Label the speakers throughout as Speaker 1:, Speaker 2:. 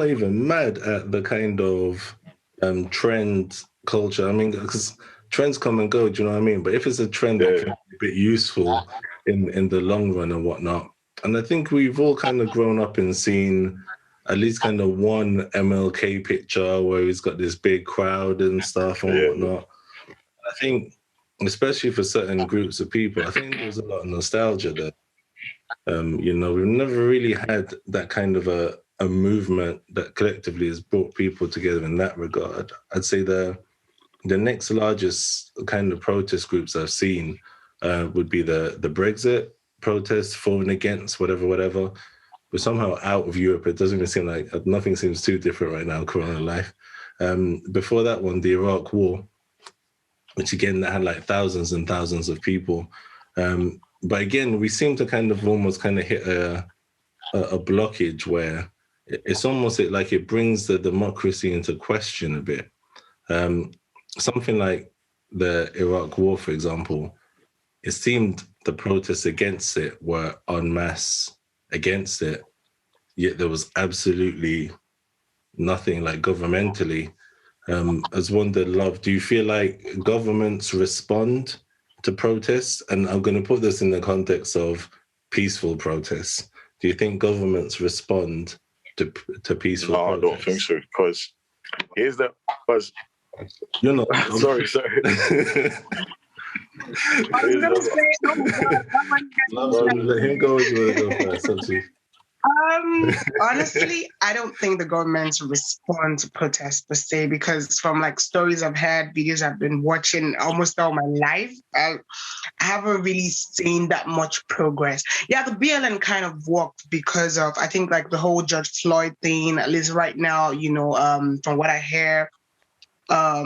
Speaker 1: even mad at the kind of trend culture. I mean, because trends come and go, do you know what I mean? But if it's a trend that can be a bit useful in the long run and whatnot, and I think we've all kind of grown up and seen at least kind of one MLK picture where he's got this big crowd and stuff and whatnot. I think, especially for certain groups of people, I think there's a lot of nostalgia there. You know, we've never really had that kind of a movement that collectively has brought people together in that regard. I'd say the next largest kind of protest groups I've seen would be the Brexit protests, for and against, whatever. We're somehow out of Europe. It doesn't even seem like, nothing seems too different right now, Corona life. Before that one, the Iraq War, which again, that had like thousands and thousands of people. But again, we seem to kind of almost kind of hit a blockage where it's almost like it brings the democracy into question a bit. Something like the Iraq War, for example, it seemed the protests against it were en masse against it, yet there was absolutely nothing like governmentally. I was wondering, Love, do you feel like governments respond to protests? And I'm going to put this in the context of peaceful protests. Do you think governments respond to peaceful protests?
Speaker 2: No, I don't think so, because here's the...
Speaker 1: You're not...
Speaker 2: sorry.
Speaker 3: I was going to say,
Speaker 1: let him go first.
Speaker 3: Honestly, I don't think the governments respond to protests per se, because from like stories I've heard, videos I've been watching almost all my life, I haven't really seen that much progress. Yeah, the BLM kind of worked because of, I think, like the whole George Floyd thing, at least right now, you know, from what I hear, I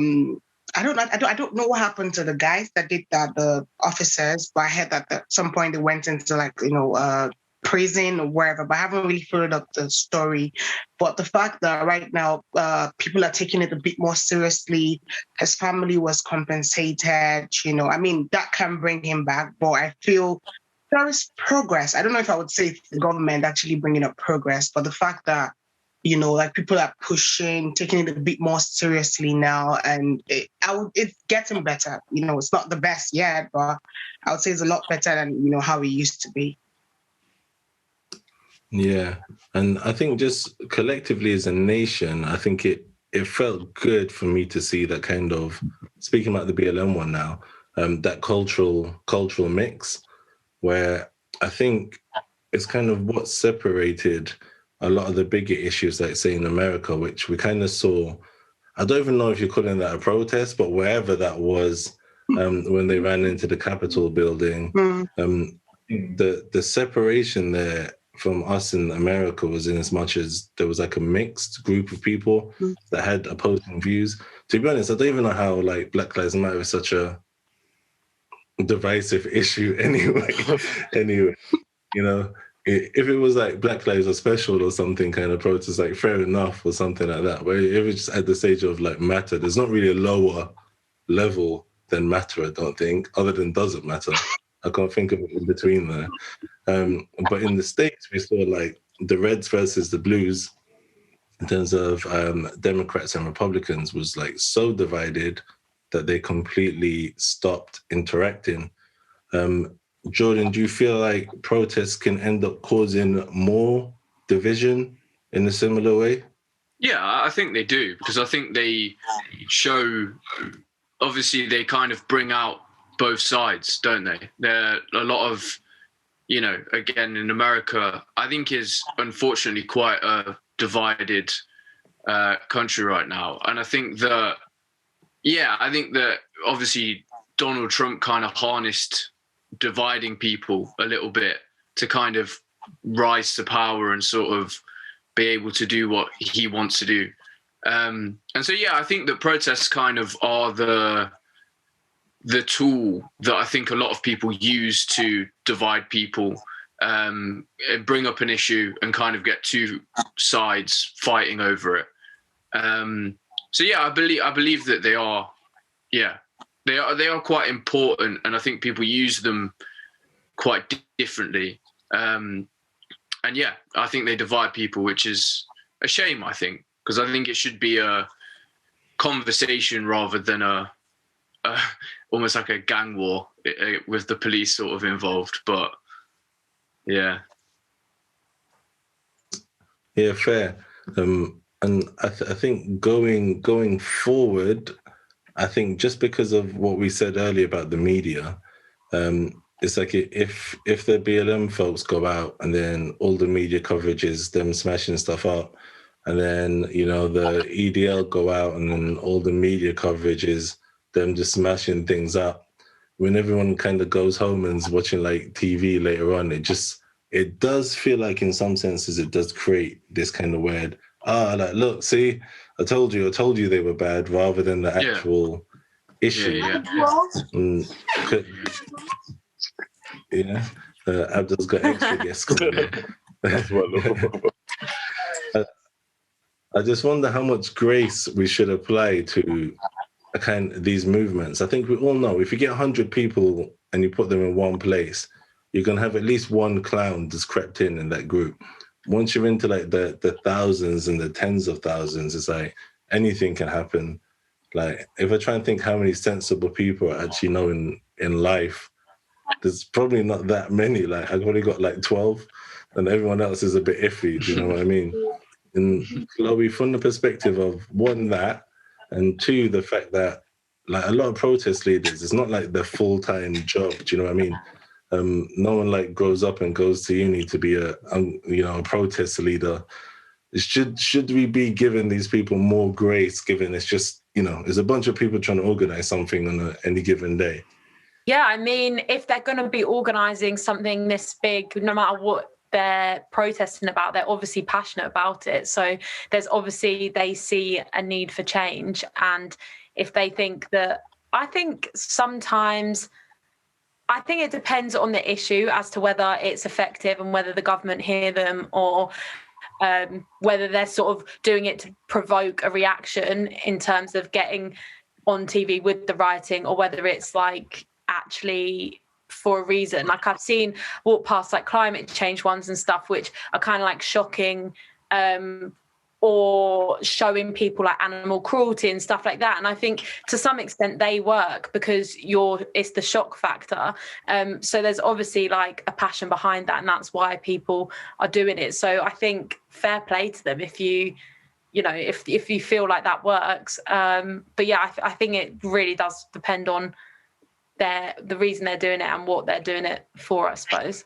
Speaker 3: don't know what happened to the guys that did that, the officers, but I heard that at some point they went into like, you know, prison or wherever, but I haven't really followed up the story. But the fact that right now people are taking it a bit more seriously, his family was compensated, you know, I mean, that can bring him back, but I feel there is progress. I don't know if I would say it's the government actually bringing up progress, but the fact that, you know, like people are pushing, taking it a bit more seriously now, and it's getting better. You know, it's not the best yet, but I would say it's a lot better than, you know, how it used to be.
Speaker 1: Yeah, and I think just collectively as a nation, I think it felt good for me to see that kind of, speaking about the BLM one now, that cultural mix, where I think it's kind of what separated a lot of the bigger issues, like say in America, which we kind of saw. I don't even know if you're calling that a protest, but wherever that was, when they ran into the Capitol building, the separation there from us in America was in as much as there was like a mixed group of people that had opposing views. To be honest, I don't even know how like Black Lives Matter is such a divisive issue anyway. You know, if it was like Black Lives Are Special or something kind of protest, like fair enough or something like that. But if it's just at the stage of like matter, there's not really a lower level than matter, I don't think, other than doesn't matter. I can't think of it in between there. But in the States, we saw like the Reds versus the Blues in terms of Democrats and Republicans was like so divided that they completely stopped interacting. Jordan, do you feel like protests can end up causing more division in a similar way?
Speaker 4: Yeah, I think they do, because I think they show, obviously they kind of bring out both sides, don't they? There are a lot of, you know, again, in America, I think is unfortunately quite a divided country right now. And I think that, obviously Donald Trump kind of harnessed dividing people a little bit to kind of rise to power and sort of be able to do what he wants to do. And so, yeah, I think that protests kind of are the tool that I think a lot of people use to divide people, bring up an issue and kind of get two sides fighting over it. So yeah, I believe that they are quite important, and I think people use them quite differently. And yeah, I think they divide people, which is a shame, I think, because I think it should be a conversation rather than a almost like a gang war with the police sort of involved. But yeah,
Speaker 1: fair. And I think going forward, I think just because of what we said earlier about the media, it's like if the BLM folks go out and then all the media coverage is them smashing stuff up, and then, you know, the EDL go out and then all the media coverage is them just smashing things up, when everyone kind of goes home and is watching like TV later on, it does feel like in some senses it does create this kind of weird, like, look, see, I told you they were bad, rather than the actual issue. Abdel's got extra guests coming.
Speaker 2: That's what
Speaker 1: I just wonder how much grace we should apply to these movements. I think we all know if you get 100 people and you put them in one place, you're going to have at least one clown that's crept in that group. Once you're into like the thousands and the tens of thousands, it's like anything can happen. Like, if I try and think how many sensible people I actually know in life, there's probably not that many. Like, I've only got like 12, and everyone else is a bit iffy. Do you know what I mean? And Chloe, from the perspective of one, that, and two, the fact that like a lot of protest leaders, it's not like their full-time job. Do you know what I mean? No one like grows up and goes to uni to be a protest leader. Should we be giving these people more grace, given it's just, you know, there's a bunch of people trying to organize something on any given day?
Speaker 5: Yeah, I mean, if they're going to be organising something this big, no matter what they're protesting about, they're obviously passionate about it. So there's obviously, they see a need for change. And if they think that, I think it depends on the issue as to whether it's effective and whether the government hear them, or whether they're sort of doing it to provoke a reaction in terms of getting on TV with the rioting, or whether it's like actually for a reason. Like, I've seen walk past like climate change ones and stuff, which are kind of like shocking, or showing people like animal cruelty and stuff like that. And I think to some extent they work because it's the shock factor. So there's obviously like a passion behind that, and that's why people are doing it. So I think fair play to them if you feel like that works. But yeah, I think it really does depend on the reason they're doing it and what they're doing it for, I suppose.